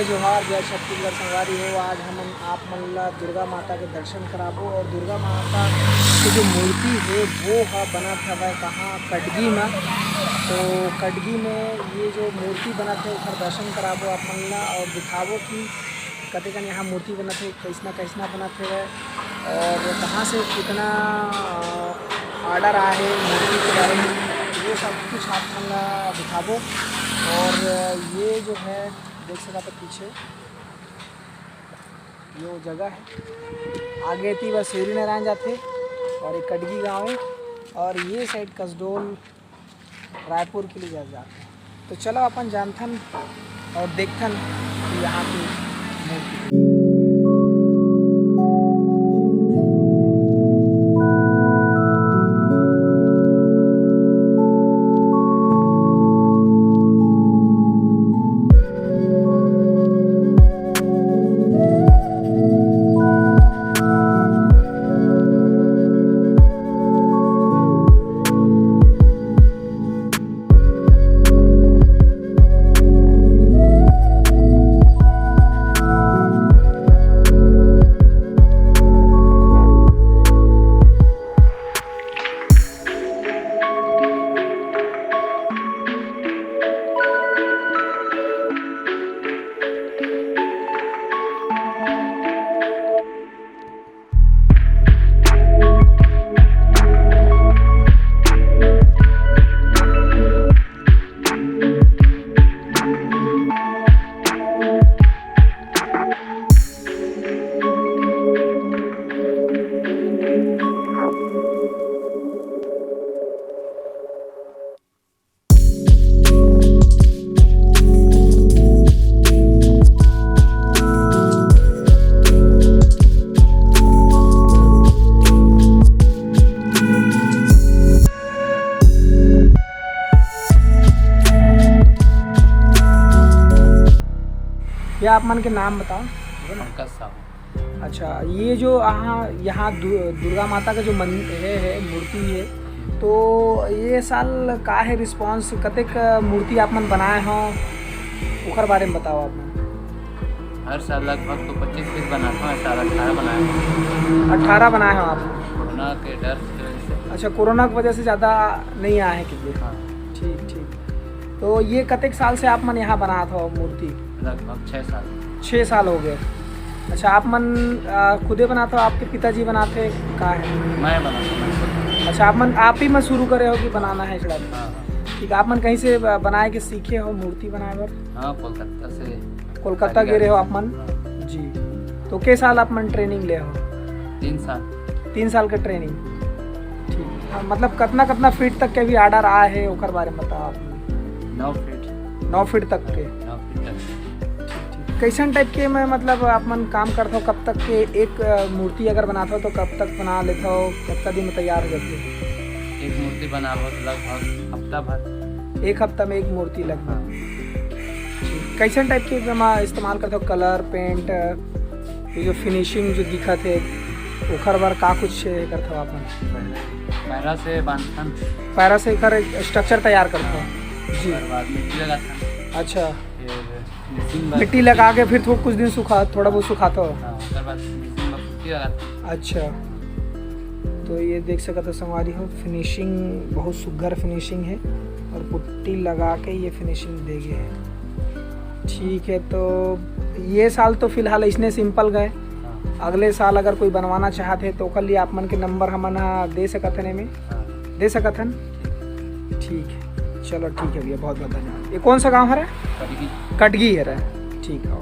जय जोहार, जय छत्तीसगढ़ संगवारी हो। आज हम आप मन ला दुर्गा माता के दर्शन कराबो और दुर्गा माता की जो मूर्ति है वो बनत हवय कहाँ कटगी में। तो कटगी में ये जो मूर्ति बनत है उसका दर्शन कराबो आप मन ला और दिखाबो कि कतेकन यहाँ मूर्ति बनत है, कैसना बनत है और कहाँ से कितना ऑर्डर आए है मूर्ति के बारे में, ये सब कुछ आप मन ला दिखाबो। और ये जो है देख सका तो पीछे ये जगह है, आगे थी बस सूर्य नारायण जाते और एक कटगी गांव है और ये साइड कसडोल रायपुर के लिए जाते हैं। तो चलो अपन जानथन और देखथन कि यहाँ की मूर्ति। क्या आप मन के नाम बताओ? पंकज साहू। अच्छा, ये जो यहाँ दुर्गा माता का जो मंदिर है मूर्ति है, तो ये साल का है रिस्पांस कतेक मूर्ति आप मन बनाए हो ओकर बारे में बताओ आप मन। हर साल लगभग तो 25-30 बनाता हूँ, साल 18 बनाए हैं। 18 बनाए हो आप? कोरोना के डर की वजह से। अच्छा, कोरोना की वजह से ज़्यादा नहीं आए हैं कितने? हाँ। ठीक ठीक। तो ये कतेक साल से आप मन यहाँ बना था मूर्ति? लगभग 6 साल। 6 साल हो गए। अच्छा, आप मन खुदे बनाते हो, आपके पिताजी बनाते कहाँ है? मैं बनाता हूँ। अच्छा, आप ही में शुरू करे हो कि बनाना है चढ़ा? हाँ। ठीक, आप मन कहीं से बनाए के सीखे हो मूर्ति बनाए बर? हाँ, कोलकाता से। कोलकाता गए हो आप मन? जी। तो के साल आप मन ट्रेनिंग ले हो? 3 साल। 3 साल का ट्रेनिंग। ठीक, मतलब कितना फीट तक के भी ऑर्डर आए है ओकर बारे में बताओ आप। 9 फीट। 9 फीट तक के? 9 फीट तक। कैसन टाइप के में मतलब आप मन काम करते हो? कब तक के एक मूर्ति अगर बनाते हो तो कब तक बना लेते हो? कितना दिन में तैयार हो जाती है? एक मूर्ति बनाबो तो लगभग हफ्ता भर। 1 हफ्ता में एक मूर्ति लगभग। कैसन टाइप के इस्तेमाल करते हो? कलर, पेंट, ये जो फिनिशिंग जो दिखत है ओखर बर का कुछ करते हो आप मन? पैरा से बांधथन। पैरा से कर स्ट्रक्चर तैयार करते हो? जी। बाद मिट्टी लगाथन। अच्छा, मिट्टी लगा के फिर कुछ दिन थोड़ा बहुत सुखाता हो? अच्छा, तो ये देख सकते हो संगवारी हो, फिनिशिंग बहुत सुघर फिनिशिंग है और पुट्टी लगा के ये फिनिशिंग देंगे है। ठीक है, तो ये साल तो फिलहाल इसने सिंपल गए। अगले साल अगर कोई बनवाना चाहते हैं तो ओकर लिए आप मन के नंबर हमन दे सकथन में? दे सकथन? ठीक है, चलो ठीक है भैया, बहुत बहुत धन्यवाद। ये कौन सा गाँव है? कटगी। कटगी है। ठीक है।